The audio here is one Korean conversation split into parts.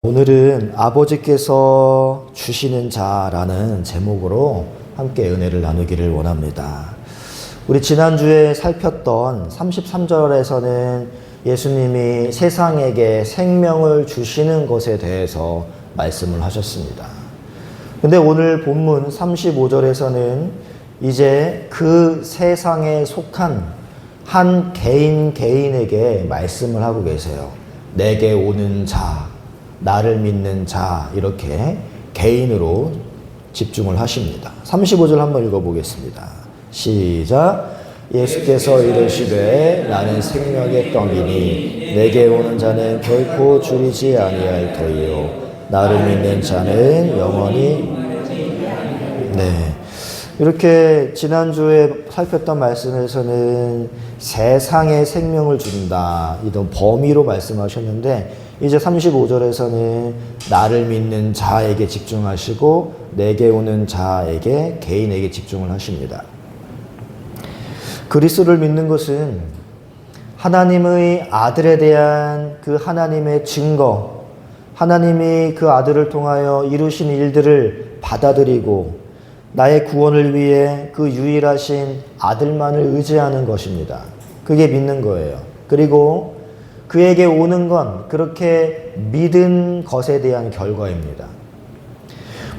오늘은 아버지께서 주시는 자라는 제목으로 함께 은혜를 나누기를 원합니다. 우리 지난주에 살폈던 33절에서는 예수님이 세상에게 생명을 주시는 것에 대해서 말씀을 하셨습니다. 근데 오늘 본문 35절에서는 이제 그 세상에 속한 한 개인에게 말씀을 하고 계세요. 내게 오는 자, 나를 믿는 자, 이렇게 개인으로 집중을 하십니다. 35절 한번 읽어보겠습니다. 시작. 예수께서 이르시되 나는 생명의 떡이니 내게 오는 자는 결코 줄이지 아니할 터이요 나를 믿는 자는 영원히 이렇게 지난주에 살폈던 말씀에서는 세상에 생명을 준다 이런 범위로 말씀하셨는데 이제 35절에서는 나를 믿는 자에게 집중하시고 내게 오는 자에게 개인에게 집중을 하십니다. 그리스도를 믿는 것은 하나님의 아들에 대한 그 하나님의 증거, 하나님이 그 아들을 통하여 이루신 일들을 받아들이고 나의 구원을 위해 그 유일하신 아들만을 의지하는 것입니다. 그게 믿는 거예요. 그리고 그에게 오는 건 그렇게 믿은 것에 대한 결과입니다.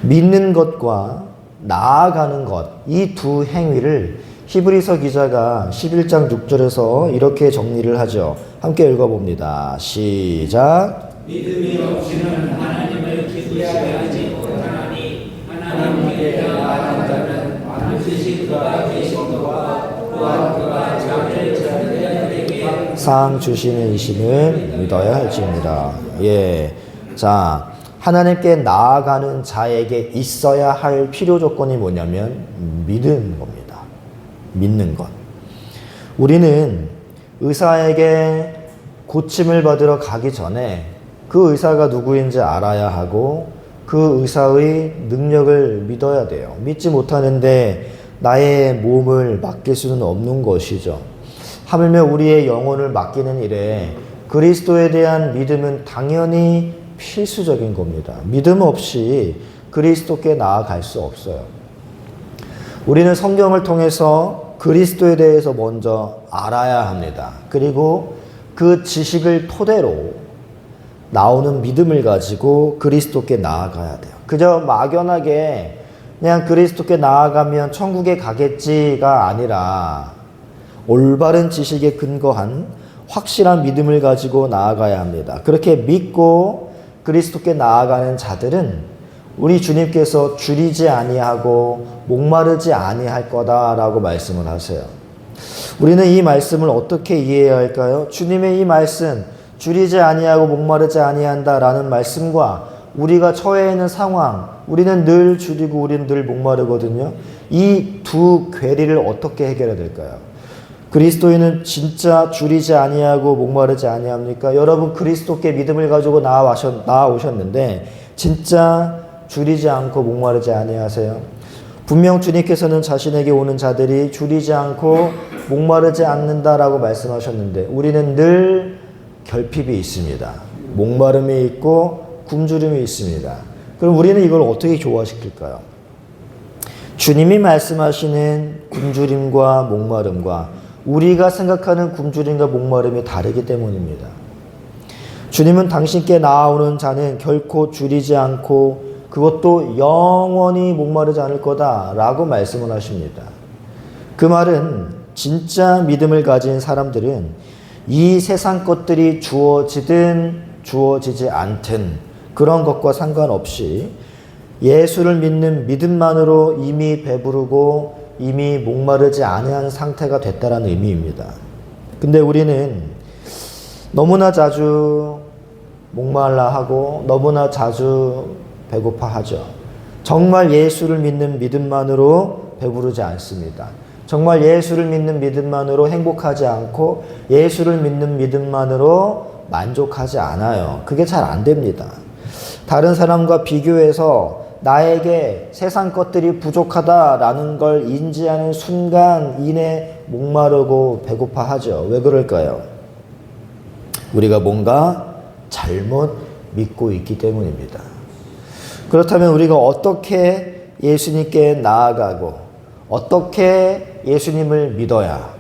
믿는 것과 나아가는 것, 이 두 행위를 히브리서 기자가 11장 6절에서 이렇게 정리를 하죠. 함께 읽어봅니다. 시작. 믿음이 없이는 하나님을 기쁘시게 못하나니 하나님께 나아가는 자는 반드시 그가 계신 것과 또한 그가 자기를 자들에게 상 주시는 이심을 믿어야 할지입니다. 자, 하나님께 나아가는 자에게 있어야 할 필요 조건이 뭐냐면 믿는 겁니다. 믿는 것. 우리는 의사에게 고침을 받으러 가기 전에 그 의사가 누구인지 알아야 하고 그 의사의 능력을 믿어야 돼요. 믿지 못하는데 나의 몸을 맡길 수는 없는 것이죠. 하물며 우리의 영혼을 맡기는 일에 그리스도에 대한 믿음은 당연히 필수적인 겁니다. 믿음 없이 그리스도께 나아갈 수 없어요. 우리는 성경을 통해서 그리스도에 대해서 먼저 알아야 합니다. 그리고 그 지식을 토대로 나오는 믿음을 가지고 그리스도께 나아가야 돼요. 그저 막연하게 그냥 그리스도께 나아가면 천국에 가겠지가 아니라 올바른 지식에 근거한 확실한 믿음을 가지고 나아가야 합니다. 그렇게 믿고 그리스도께 나아가는 자들은 우리 주님께서 줄이지 아니하고 목마르지 아니할 거다라고 말씀을 하세요. 우리는 이 말씀을 어떻게 이해해야 할까요? 주님의 이 말씀, 줄이지 아니하고 목마르지 아니한다라는 말씀과 우리가 처해 있는 상황, 우리는 늘 줄이고 우리는 늘 목마르거든요. 이 두 괴리를 어떻게 해결해야 될까요? 그리스도인은 진짜 줄이지 아니하고 목마르지 아니합니까? 여러분 그리스도께 믿음을 가지고 나아오셨는데 진짜 줄이지 않고 목마르지 아니하세요? 분명 주님께서는 자신에게 오는 자들이 줄이지 않고 목마르지 않는다라고 말씀하셨는데 우리는 늘 결핍이 있습니다. 목마름이 있고 굶주림이 있습니다. 그럼 우리는 이걸 어떻게 조화시킬까요? 주님이 말씀하시는 굶주림과 목마름과 우리가 생각하는 굶주림과 목마름이 다르기 때문입니다. 주님은 당신께 나아오는 자는 결코 줄이지 않고 그것도 영원히 목마르지 않을 거다라고 말씀을 하십니다. 그 말은 진짜 믿음을 가진 사람들은 이 세상 것들이 주어지든 주어지지 않든 그런 것과 상관없이 예수를 믿는 믿음만으로 이미 배부르고 이미 목마르지 않은 상태가 됐다는 의미입니다. 근데 우리는 너무나 자주 목말라 하고 너무나 자주 배고파 하죠. 정말 예수를 믿는 믿음만으로 배부르지 않습니다. 정말 예수를 믿는 믿음만으로 행복하지 않고 예수를 믿는 믿음만으로 만족하지 않아요. 그게 잘 안 됩니다. 다른 사람과 비교해서 나에게 세상 것들이 부족하다라는 걸 인지하는 순간 이내 목마르고 배고파 하죠. 왜 그럴까요? 우리가 뭔가 잘못 믿고 있기 때문입니다. 그렇다면 우리가 어떻게 예수님께 나아가고 어떻게 예수님을 믿어야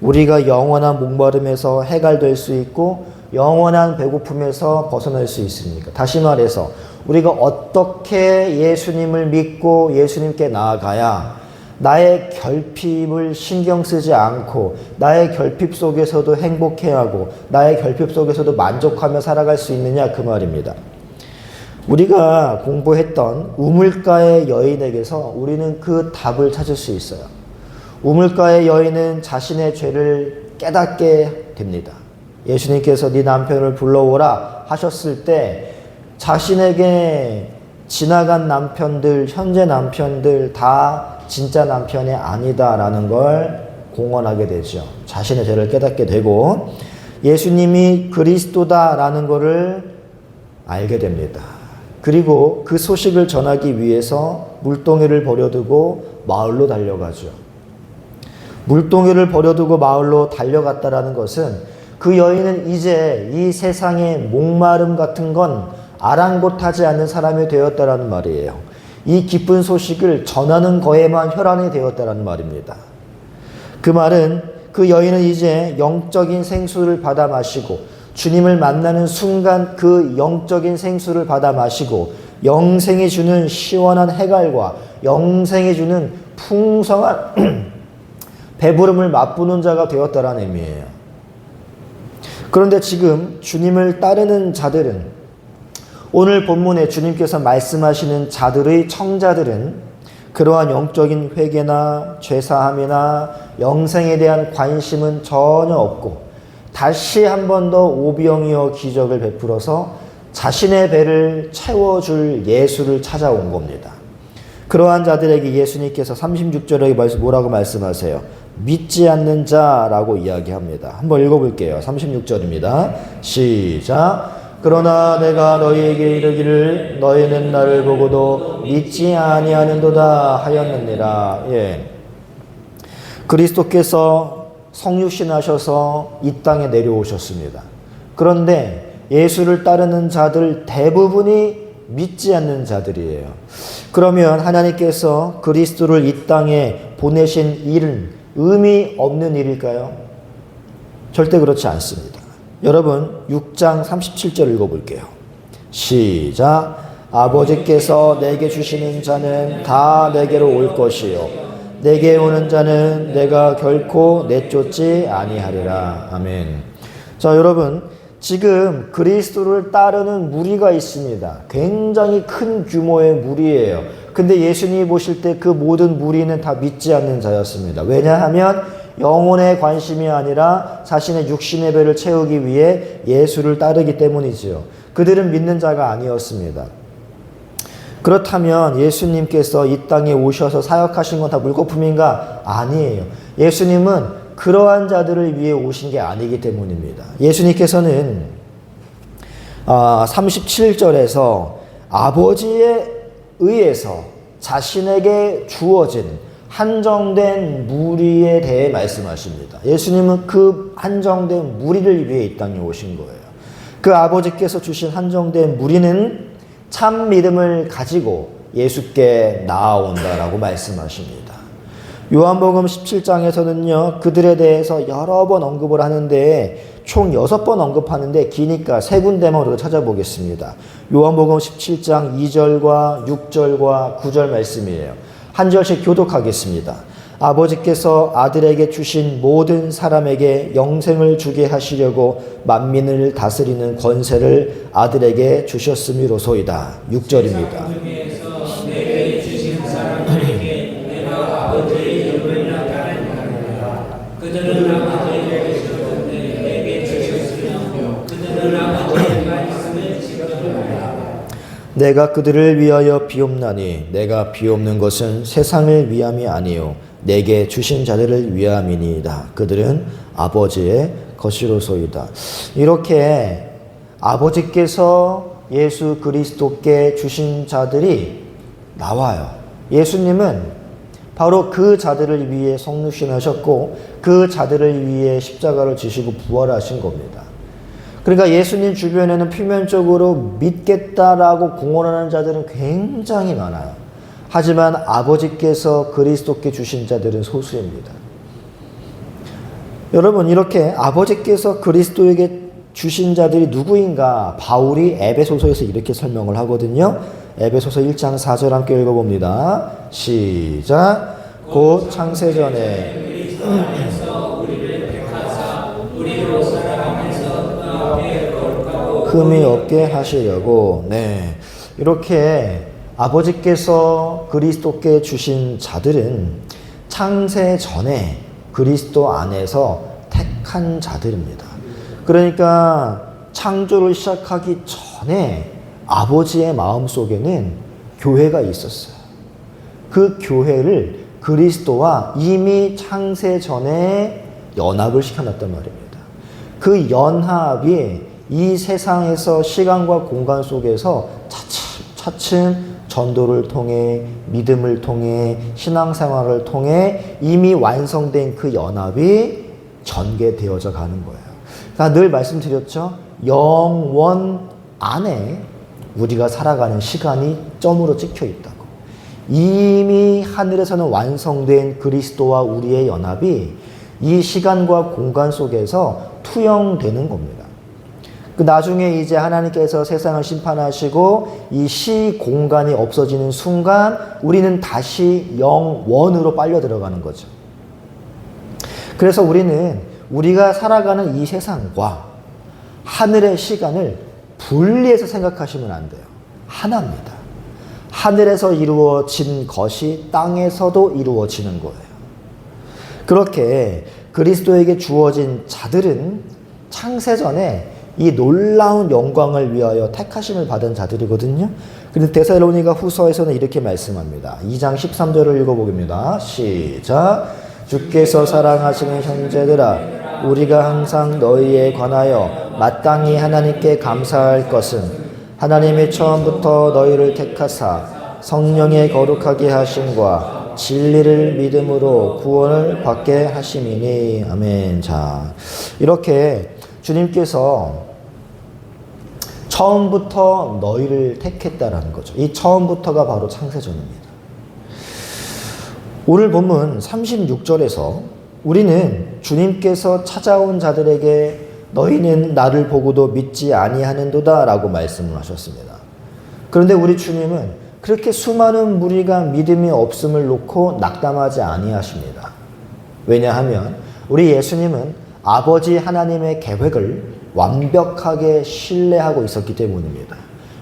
우리가 영원한 목마름에서 해갈될 수 있고 영원한 배고픔에서 벗어날 수 있습니까? 다시 말해서 우리가 어떻게 예수님을 믿고 예수님께 나아가야 나의 결핍을 신경 쓰지 않고 나의 결핍 속에서도 행복해하고 나의 결핍 속에서도 만족하며 살아갈 수 있느냐 그 말입니다. 우리가 공부했던 우물가의 여인에게서 우리는 그 답을 찾을 수 있어요. 우물가의 여인은 자신의 죄를 깨닫게 됩니다. 예수님께서 네 남편을 불러오라 하셨을 때 자신에게 지나간 남편들, 현재 남편들 다 진짜 남편이 아니다라는 걸 공언하게 되죠. 자신의 죄를 깨닫게 되고 예수님이 그리스도다라는 것을 알게 됩니다. 그리고 그 소식을 전하기 위해서 물동이를 버려두고 마을로 달려가죠. 물동이를 버려두고 마을로 달려갔다라는 것은 그 여인은 이제 이 세상의 목마름 같은 건 아랑곳하지 않는 사람이 되었다라는 말이에요. 이 기쁜 소식을 전하는 거에만 혈안이 되었다라는 말입니다. 그 말은 그 여인은 이제 영적인 생수를 받아 마시고 주님을 만나는 순간 그 영적인 생수를 받아 마시고 영생이 주는 시원한 해갈과 영생이 주는 풍성한 배부름을 맛보는 자가 되었다라는 의미예요. 그런데 지금 주님을 따르는 자들은 오늘 본문에 주님께서 말씀하시는 자들의 청자들은 그러한 영적인 회개나 죄사함이나 영생에 대한 관심은 전혀 없고 다시 한 번 더 오병이어 기적을 베풀어서 자신의 배를 채워줄 예수를 찾아온 겁니다. 그러한 자들에게 예수님께서 36절에 뭐라고 말씀하세요? 믿지 않는 자라고 이야기합니다. 한번 읽어볼게요. 36절입니다. 시작. 그러나 내가 너희에게 이르기를 너희는 나를 보고도 믿지 아니하는도다 하였느니라. 예. 그리스도께서 성육신 하셔서 이 땅에 내려오셨습니다. 그런데 예수를 따르는 자들 대부분이 믿지 않는 자들이에요. 그러면 하나님께서 그리스도를 이 땅에 보내신 일은 의미 없는 일일까요? 절대 그렇지 않습니다. 여러분 6장 37절 읽어볼게요. 시작. 아버지께서 내게 주시는 자는 다 내게로 올 것이요 내게 오는 자는 내가 결코 내쫓지 아니하리라. 아멘. 자, 여러분 지금 그리스도를 따르는 무리가 있습니다. 굉장히 큰 규모의 무리예요. 근데 예수님이 보실 때 그 모든 무리는 다 믿지 않는 자였습니다. 왜냐하면 영혼의 관심이 아니라 자신의 육신의 배를 채우기 위해 예수를 따르기 때문이지요. 그들은 믿는 자가 아니었습니다. 그렇다면 예수님께서 이 땅에 오셔서 사역하신 건 다 물거품인가? 아니에요. 예수님은 그러한 자들을 위해 오신 게 아니기 때문입니다. 예수님께서는 37절에서 아버지에 의해서 자신에게 주어진 한정된 무리에 대해 말씀하십니다. 예수님은 그 한정된 무리를 위해 이 땅에 오신 거예요. 그 아버지께서 주신 한정된 무리는 참 믿음을 가지고 예수께 나아온다라고 말씀하십니다. 요한복음 17장에서는요, 그들에 대해서 여러 번 언급을 하는데 총 6번 언급하는데 기니까 세 군데만 우리가 찾아보겠습니다. 요한복음 17장 2절과 6절과 9절 말씀이에요. 한 절씩 교독하겠습니다. 아버지께서 아들에게 주신 모든 사람에게 영생을 주게 하시려고 만민을 다스리는 권세를 아들에게 주셨음이로소이다. 6절입니다. 내가 그들을 위하여 비옵나니 내가 비옵는 것은 세상을 위함이 아니요 내게 주신 자들을 위함이니이다. 그들은 아버지의 것이로소이다. 이렇게 아버지께서 예수 그리스도께 주신 자들이 나와요. 예수님은 바로 그 자들을 위해 성육신하셨고 그 자들을 위해 십자가를 지시고 부활하신 겁니다. 그러니까 예수님 주변에는 표면적으로 믿겠다라고 공언하는 자들은 굉장히 많아요. 하지만 아버지께서 그리스도께 주신 자들은 소수입니다. 여러분, 이렇게 아버지께서 그리스도에게 주신 자들이 누구인가? 바울이 에베소서에서 이렇게 설명을 하거든요. 에베소서 1장 4절 함께 읽어봅니다. 시작. 곧 창세전에 흠이 없게 하시려고. 네, 이렇게 아버지께서 그리스도께 주신 자들은 창세 전에 그리스도 안에서 택한 자들입니다. 그러니까 창조를 시작하기 전에 아버지의 마음속에는 교회가 있었어요. 그 교회를 그리스도와 이미 창세 전에 연합을 시켜놨단 말입니다. 그 연합이 이 세상에서 시간과 공간 속에서 차츰 전도를 통해, 믿음을 통해, 신앙생활을 통해 이미 완성된 그 연합이 전개되어져 가는 거예요. 그러니까 늘 말씀드렸죠. 영원 안에 우리가 살아가는 시간이 점으로 찍혀 있다고. 이미 하늘에서는 완성된 그리스도와 우리의 연합이 이 시간과 공간 속에서 투영되는 겁니다. 그 나중에 이제 하나님께서 세상을 심판하시고 이 시 공간이 없어지는 순간 우리는 다시 영원으로 빨려 들어가는 거죠. 그래서 우리는 우리가 살아가는 이 세상과 하늘의 시간을 분리해서 생각하시면 안 돼요. 하나입니다. 하늘에서 이루어진 것이 땅에서도 이루어지는 거예요. 그렇게 그리스도에게 주어진 자들은 창세전에 이 놀라운 영광을 위하여 택하심을 받은 자들이거든요. 그런데 데살로니가 후서에서는 이렇게 말씀합니다. 2장 13절을 읽어보겠습니다. 시작. 주께서 사랑하시는 형제들아, 우리가 항상 너희에 관하여 마땅히 하나님께 감사할 것은 하나님이 처음부터 너희를 택하사 성령의 거룩하게 하심과 진리를 믿음으로 구원을 받게 하심이니. 아멘. 자, 이렇게 주님께서 처음부터 너희를 택했다라는 거죠. 이 처음부터가 바로 창세전입니다. 오늘 본문 36절에서 우리는 주님께서 찾아온 자들에게 너희는 나를 보고도 믿지 아니하는도다 라고 말씀을 하셨습니다. 그런데 우리 주님은 그렇게 수많은 무리가 믿음이 없음을 놓고 낙담하지 아니하십니다. 왜냐하면 우리 예수님은 아버지 하나님의 계획을 완벽하게 신뢰하고 있었기 때문입니다.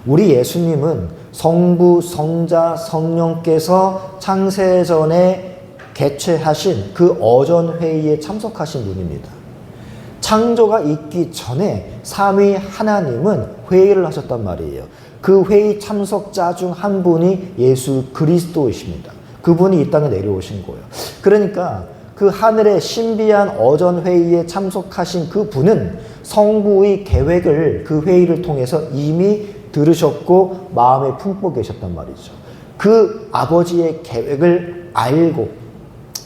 우리 예수님은 성부, 성자, 성령께서 창세전에 개최하신 그 어전회의에 참석하신 분입니다. 창조가 있기 전에 삼위 하나님은 회의를 하셨단 말이에요. 그 회의 참석자 중 한 분이 예수 그리스도이십니다. 그분이 이 땅에 내려오신 거예요. 그러니까 그 하늘의 신비한 어전회의에 참석하신 그 분은 성부의 계획을 그 회의를 통해서 이미 들으셨고 마음에 품고 계셨단 말이죠. 그 아버지의 계획을 알고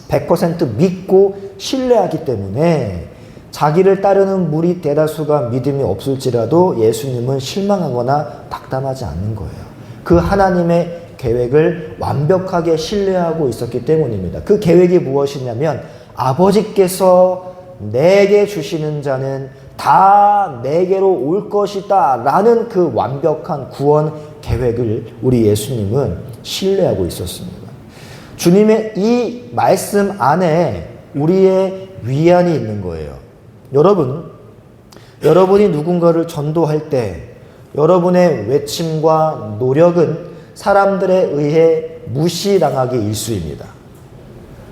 100% 믿고 신뢰하기 때문에 자기를 따르는 무리 대다수가 믿음이 없을지라도 예수님은 실망하거나 낙담하지 않는 거예요. 그 하나님의 계획을 완벽하게 신뢰하고 있었기 때문입니다. 그 계획이 무엇이냐면 아버지께서 내게 주시는 자는 다 내게로 올 것이다 라는 그 완벽한 구원 계획을 우리 예수님은 신뢰하고 있었습니다. 주님의 이 말씀 안에 우리의 위안이 있는 거예요. 여러분이 누군가를 전도할 때 여러분의 외침과 노력은 사람들에 의해 무시당하기 일쑤입니다.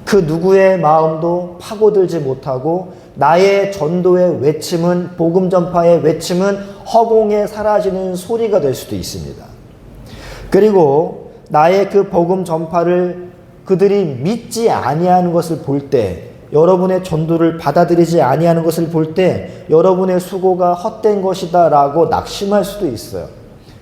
그 누구의 마음도 파고들지 못하고 나의 전도의 외침은, 복음 전파의 외침은 허공에 사라지는 소리가 될 수도 있습니다. 그리고 나의 그 복음 전파를 그들이 믿지 아니하는 것을 볼 때, 여러분의 전도를 받아들이지 아니하는 것을 볼 때 여러분의 수고가 헛된 것이다 라고 낙심할 수도 있어요.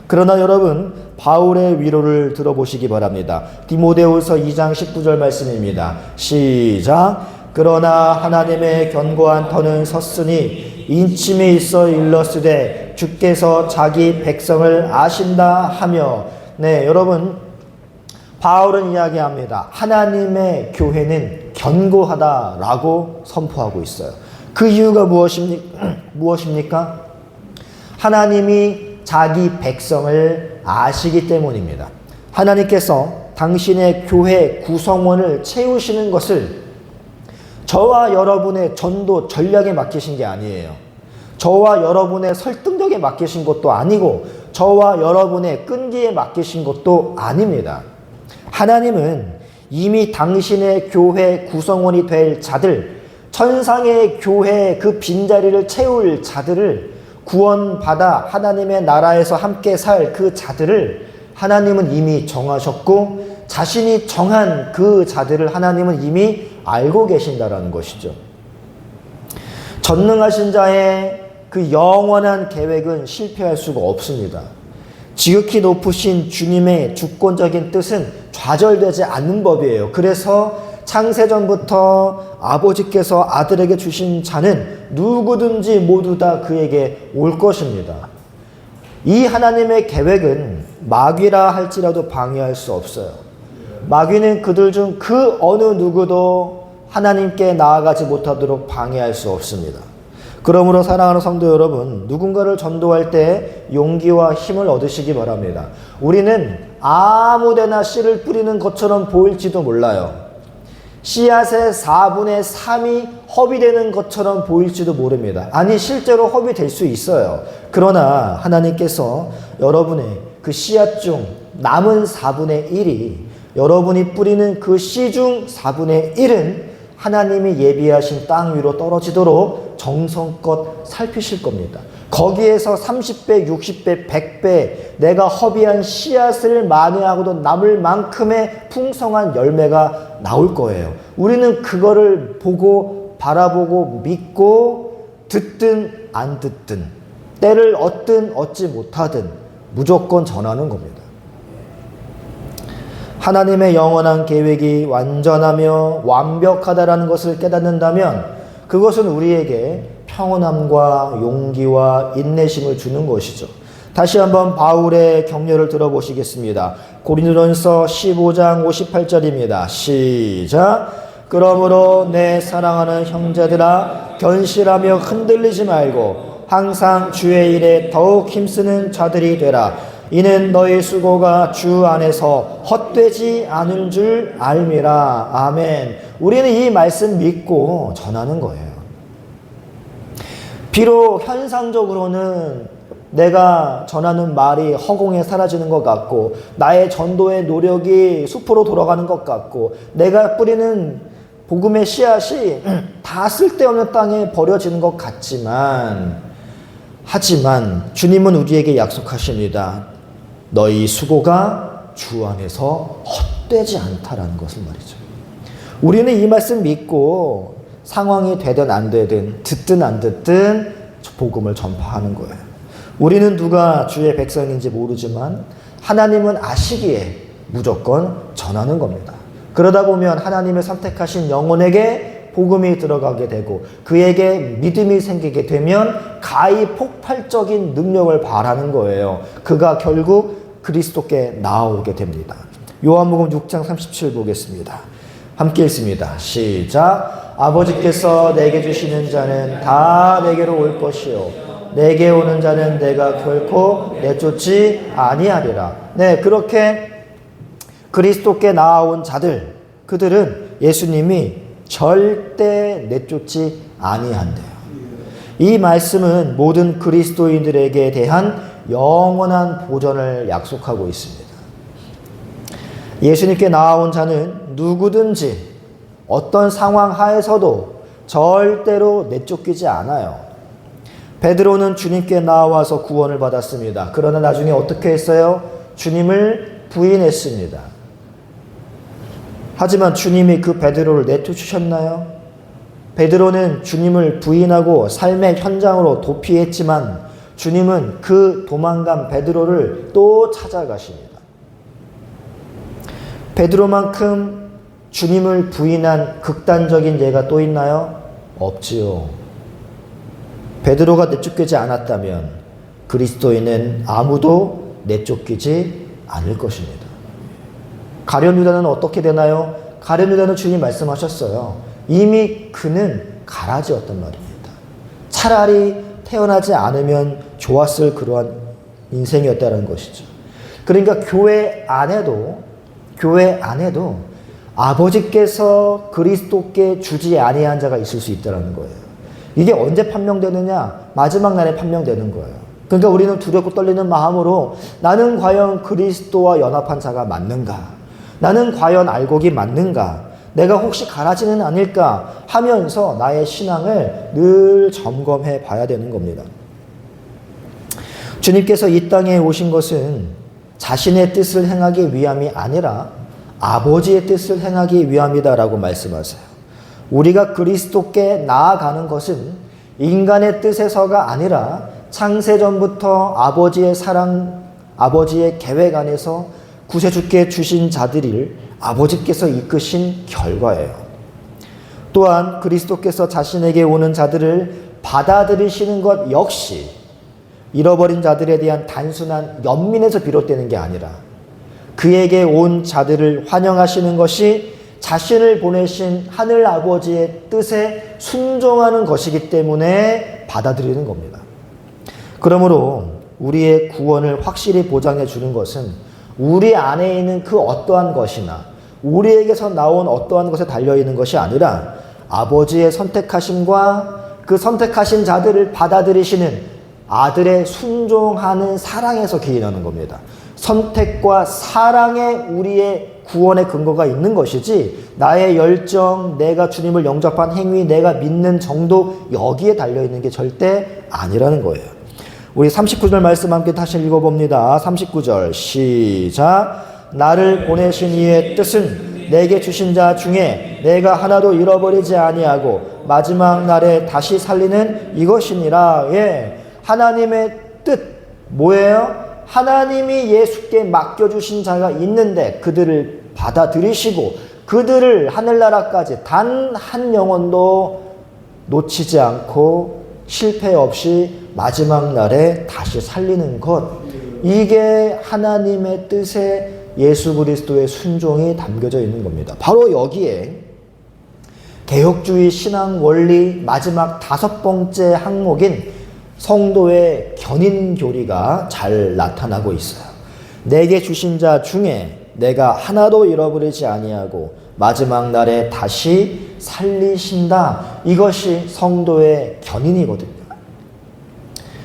그러나 여러분, 바울의 위로를 들어보시기 바랍니다. 디모데후서 2장 19절 말씀입니다. 시작. 그러나 하나님의 견고한 터는 섰으니 인침에 있어 일렀으되 주께서 자기 백성을 아신다 하며. 네, 여러분, 바울은 이야기합니다. 하나님의 교회는 견고하다라고 선포하고 있어요. 그 이유가 무엇입니까? 하나님이 자기 백성을 아시기 때문입니다. 하나님께서 당신의 교회 구성원을 채우시는 것을 저와 여러분의 전도 전략에 맡기신 게 아니에요. 저와 여러분의 설득력에 맡기신 것도 아니고 저와 여러분의 끈기에 맡기신 것도 아닙니다. 하나님은 이미 당신의 교회 구성원이 될 자들, 천상의 교회의 그 빈자리를 채울 자들을 구원받아 하나님의 나라에서 함께 살 그 자들을 하나님은 이미 정하셨고 자신이 정한 그 자들을 하나님은 이미 알고 계신다라는 것이죠. 전능하신 자의 그 영원한 계획은 실패할 수가 없습니다. 지극히 높으신 주님의 주권적인 뜻은 좌절되지 않는 법이에요. 그래서 창세전부터 아버지께서 아들에게 주신 자는 누구든지 모두 다 그에게 올 것입니다. 이 하나님의 계획은 마귀라 할지라도 방해할 수 없어요. 마귀는 그들 중 그 어느 누구도 하나님께 나아가지 못하도록 방해할 수 없습니다. 그러므로 사랑하는 성도 여러분, 누군가를 전도할 때 용기와 힘을 얻으시기 바랍니다. 우리는 아무데나 씨를 뿌리는 것처럼 보일지도 몰라요. 씨앗의 4분의 3이 허비되는 것처럼 보일지도 모릅니다. 아니, 실제로 허비될 수 있어요. 그러나 하나님께서 여러분의 그 씨앗 중 남은 4분의 1이 여러분이 뿌리는 그 씨 중 4분의 1은 하나님이 예비하신 땅 위로 떨어지도록 정성껏 살피실 겁니다. 거기에서 30배, 60배, 100배 내가 허비한 씨앗을 만회하고도 남을 만큼의 풍성한 열매가 나올 거예요. 우리는 그거를 보고 바라보고 믿고 듣든 안 듣든 때를 얻든 얻지 못하든 무조건 전하는 겁니다. 하나님의 영원한 계획이 완전하며 완벽하다라는 것을 깨닫는다면 그것은 우리에게 평온함과 용기와 인내심을 주는 것이죠. 다시 한번 바울의 격려를 들어보시겠습니다. 고린도전서 15장 58절입니다. 시작. 그러므로 내 사랑하는 형제들아, 견실하며 흔들리지 말고 항상 주의 일에 더욱 힘쓰는 자들이 되라. 이는 너희 수고가 주 안에서 헛되지 않을 줄 알미라. 아멘. 우리는 이 말씀 믿고 전하는 거예요. 비록 현상적으로는 내가 전하는 말이 허공에 사라지는 것 같고 나의 전도의 노력이 수포로 돌아가는 것 같고 내가 뿌리는 복음의 씨앗이 다 쓸데없는 땅에 버려지는 것 같지만 하지만 주님은 우리에게 약속하십니다. 너희 수고가 주 안에서 헛되지 않다라는 것을 말이죠. 우리는 이 말씀 믿고 상황이 되든 안 되든 듣든 안 듣든 복음을 전파하는 거예요. 우리는 누가 주의 백성인지 모르지만 하나님은 아시기에 무조건 전하는 겁니다. 그러다 보면 하나님의 선택하신 영혼에게 복음이 들어가게 되고 그에게 믿음이 생기게 되면 가히 폭발적인 능력을 발하는 거예요. 그가 결국 그리스도께 나아오게 됩니다. 요한복음 6장 37 보겠습니다. 함께 읽습니다. 시작. 아버지께서 내게 주시는 자는 다 내게로 올 것이요 내게 오는 자는 내가 결코 내쫓지 아니하리라. 네, 그렇게 그리스도께 나아온 자들, 그들은 예수님이 절대 내쫓지 아니한대요. 이 말씀은 모든 그리스도인들에게 대한 영원한 보전을 약속하고 있습니다. 예수님께 나아온 자는 누구든지 어떤 상황 하에서도 절대로 내쫓기지 않아요. 베드로는 주님께 나와서 구원을 받았습니다. 그러나 나중에 어떻게 했어요? 주님을 부인했습니다. 하지만 주님이 그 베드로를 내쫓으셨나요? 베드로는 주님을 부인하고 삶의 현장으로 도피했지만 주님은 그 도망간 베드로를 또 찾아가십니다. 베드로만큼 주님을 부인한 극단적인 예가 또 있나요? 없지요. 베드로가 내쫓기지 않았다면 그리스도인은 아무도 내쫓기지 않을 것입니다. 가룟 유다는 어떻게 되나요? 가룟 유다는 주님 말씀하셨어요. 이미 그는 가라지였단 말입니다. 차라리 태어나지 않으면 좋았을 그러한 인생이었다는 것이죠. 그러니까 교회 안에도 아버지께서 그리스도께 주지 아니한 자가 있을 수 있다는 거예요. 이게 언제 판명되느냐? 마지막 날에 판명되는 거예요. 그러니까 우리는 두렵고 떨리는 마음으로 나는 과연 그리스도와 연합한 자가 맞는가? 나는 과연 알곡이 맞는가? 내가 혹시 가라지는 아닐까? 하면서 나의 신앙을 늘 점검해 봐야 되는 겁니다. 주님께서 이 땅에 오신 것은 자신의 뜻을 행하기 위함이 아니라 아버지의 뜻을 행하기 위함이다라고 말씀하세요. 우리가 그리스도께 나아가는 것은 인간의 뜻에서가 아니라 창세전부터 아버지의 사랑, 아버지의 계획 안에서 구세주께 주신 자들을 아버지께서 이끄신 결과예요. 또한 그리스도께서 자신에게 오는 자들을 받아들이시는 것 역시 잃어버린 자들에 대한 단순한 연민에서 비롯되는 게 아니라 그에게 온 자들을 환영하시는 것이 자신을 보내신 하늘 아버지의 뜻에 순종하는 것이기 때문에 받아들이는 겁니다. 그러므로 우리의 구원을 확실히 보장해 주는 것은 우리 안에 있는 그 어떠한 것이나 우리에게서 나온 어떠한 것에 달려있는 것이 아니라 아버지의 선택하심과 그 선택하신 자들을 받아들이시는 아들의 순종하는 사랑에서 기인하는 겁니다. 선택과 사랑에 우리의 구원의 근거가 있는 것이지 나의 열정, 내가 주님을 영접한 행위, 내가 믿는 정도 여기에 달려있는 게 절대 아니라는 거예요. 우리 39절 말씀 함께 다시 읽어봅니다. 39절 시작. 나를 보내신 이의 뜻은 내게 주신 자 중에 내가 하나도 잃어버리지 아니하고 마지막 날에 다시 살리는 이것이니라. 예. 하나님의 뜻 뭐예요? 하나님이 예수께 맡겨주신 자가 있는데 그들을 받아들이시고 그들을 하늘나라까지 단 한 영혼도 놓치지 않고 실패 없이 마지막 날에 다시 살리는 것, 이게 하나님의 뜻에 예수 그리스도의 순종이 담겨져 있는 겁니다. 바로 여기에 개혁주의 신앙 원리 마지막 5번째 항목인 성도의 견인 교리가 잘 나타나고 있어요. 내게 주신 자 중에 내가 하나도 잃어버리지 아니하고 마지막 날에 다시 살리신다. 이것이 성도의 견인이거든요.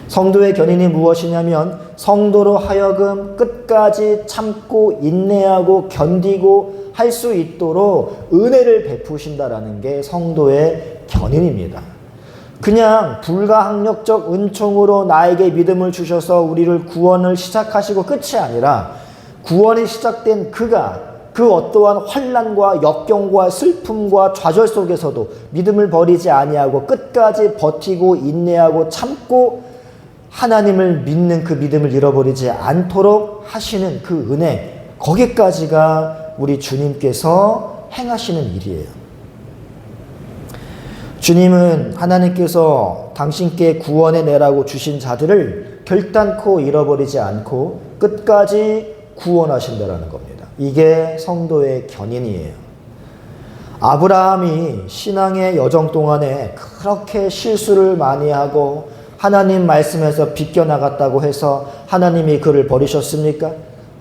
성도의 견인이 무엇이냐면 성도로 하여금 끝까지 참고 인내하고 견디고 할 수 있도록 은혜를 베푸신다라는 게 성도의 견인입니다. 그냥 불가항력적 은총으로 나에게 믿음을 주셔서 우리를 구원을 시작하시고 끝이 아니라 구원이 시작된 그가 그 어떠한 환난과 역경과 슬픔과 좌절 속에서도 믿음을 버리지 아니하고 끝까지 버티고 인내하고 참고 하나님을 믿는 그 믿음을 잃어버리지 않도록 하시는 그 은혜, 거기까지가 우리 주님께서 행하시는 일이에요. 주님은 하나님께서 당신께 구원해 내라고 주신 자들을 결단코 잃어버리지 않고 끝까지 구원하신다라는 겁니다. 이게 성도의 견인이에요. 아브라함이 신앙의 여정 동안에 그렇게 실수를 많이 하고 하나님 말씀에서 비껴나갔다고 해서 하나님이 그를 버리셨습니까?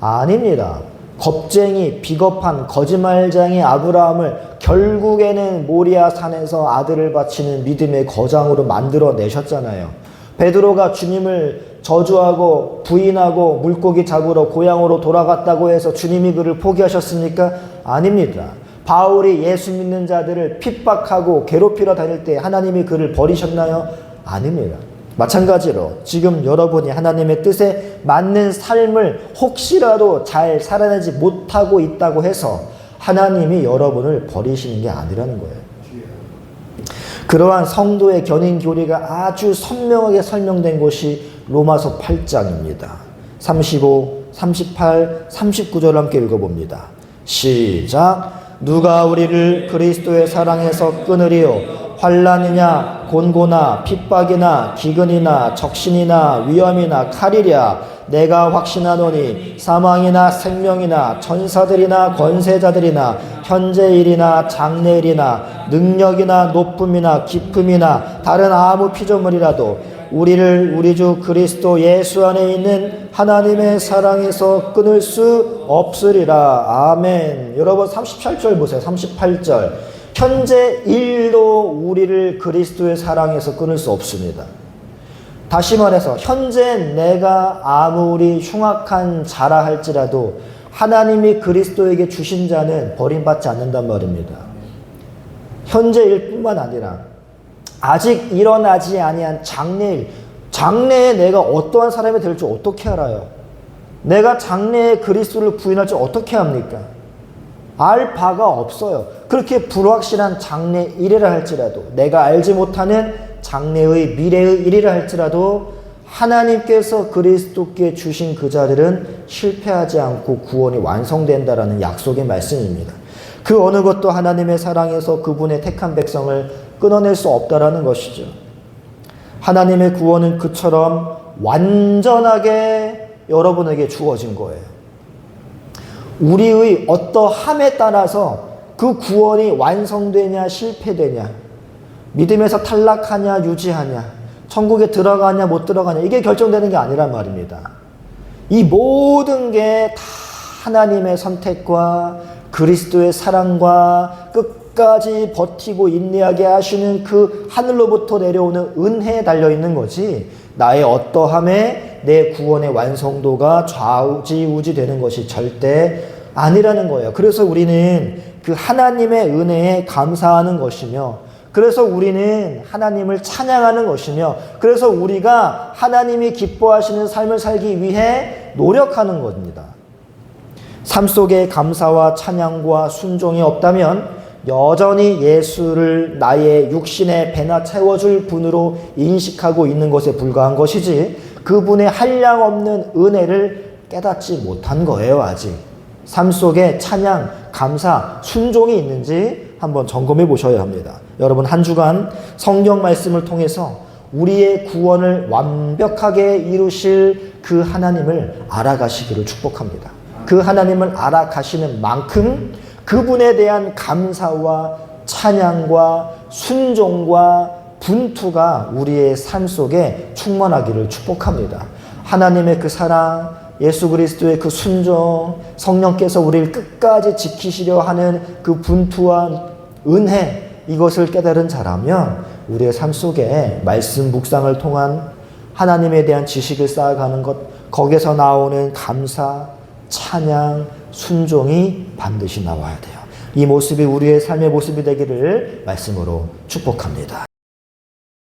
아닙니다. 겁쟁이, 비겁한 거짓말쟁이 아브라함을 결국에는 모리아 산에서 아들을 바치는 믿음의 거장으로 만들어 내셨잖아요. 베드로가 주님을 저주하고 부인하고 물고기 잡으러 고향으로 돌아갔다고 해서 주님이 그를 포기하셨습니까? 아닙니다. 바울이 예수 믿는 자들을 핍박하고 괴롭히러 다닐 때 하나님이 그를 버리셨나요? 아닙니다. 마찬가지로 지금 여러분이 하나님의 뜻에 맞는 삶을 혹시라도 잘 살아내지 못하고 있다고 해서 하나님이 여러분을 버리시는 게 아니라는 거예요. 그러한 성도의 견인 교리가 아주 선명하게 설명된 곳이 로마서 8장입니다. 35, 38, 39절 함께 읽어봅니다. 시작. 누가 우리를 그리스도의 사랑에서 끊으리요? 환난이냐 곤고나 핍박이나 기근이나 적신이나 위험이나 칼이랴 내가 확신하노니 사망이나 생명이나 천사들이나 권세자들이나 현재일이나 장래일이나 능력이나 높음이나 깊음이나 다른 아무 피조물이라도 우리를 우리 주 그리스도 예수 안에 있는 하나님의 사랑에서 끊을 수 없으리라. 아멘. 여러분 38절 보세요. 38절. 현재 일도 우리를 그리스도의 사랑에서 끊을 수 없습니다. 다시 말해서 현재 내가 아무리 흉악한 자라 할지라도 하나님이 그리스도에게 주신 자는 버림받지 않는단 말입니다. 현재 일뿐만 아니라 아직 일어나지 아니한 장래일, 장래에 내가 어떠한 사람이 될지 어떻게 알아요? 내가 장래에 그리스도를 부인할지 어떻게 합니까? 알 바가 없어요. 그렇게 불확실한 장래일이라 할지라도 내가 알지 못하는 장래의 미래의 일이라 할지라도 하나님께서 그리스도께 주신 그 자들은 실패하지 않고 구원이 완성된다라는 약속의 말씀입니다. 그 어느 것도 하나님의 사랑에서 그분의 택한 백성을 끊어낼 수 없다라는 것이죠. 하나님의 구원은 그처럼 완전하게 여러분에게 주어진 거예요. 우리의 어떠함에 따라서 그 구원이 완성되냐 실패되냐, 믿음에서 탈락하냐 유지하냐, 천국에 들어가냐 못 들어가냐, 이게 결정되는 게 아니란 말입니다. 이 모든 게 다 하나님의 선택과 그리스도의 사랑과 끝까지 버티고 인내하게 하시는 그 하늘로부터 내려오는 은혜에 달려있는 거지, 나의 어떠함에 내 구원의 완성도가 좌우지우지 되는 것이 절대 아니라는 거예요. 그래서 우리는 그 하나님의 은혜에 감사하는 것이며, 그래서 우리는 하나님을 찬양하는 것이며, 그래서 우리가 하나님이 기뻐하시는 삶을 살기 위해 노력하는 겁니다. 삶 속에 감사와 찬양과 순종이 없다면 여전히 예수를 나의 육신의 배나 채워줄 분으로 인식하고 있는 것에 불과한 것이지, 그분의 한량없는 은혜를 깨닫지 못한 거예요. 아직 삶 속에 찬양, 감사, 순종이 있는지 한번 점검해 보셔야 합니다. 여러분, 한 주간 성경 말씀을 통해서 우리의 구원을 완벽하게 이루실 그 하나님을 알아가시기를 축복합니다. 그 하나님을 알아가시는 만큼 그분에 대한 감사와 찬양과 순종과 분투가 우리의 삶 속에 충만하기를 축복합니다. 하나님의 그 사랑, 예수 그리스도의 그 순종, 성령께서 우리를 끝까지 지키시려 하는 그 분투와 은혜, 이것을 깨달은 자라면 우리의 삶 속에 말씀 묵상을 통한 하나님에 대한 지식을 쌓아가는 것, 거기서 나오는 감사, 찬양, 순종이 반드시 나와야 돼요. 이 모습이 우리의 삶의 모습이 되기를 말씀으로 축복합니다.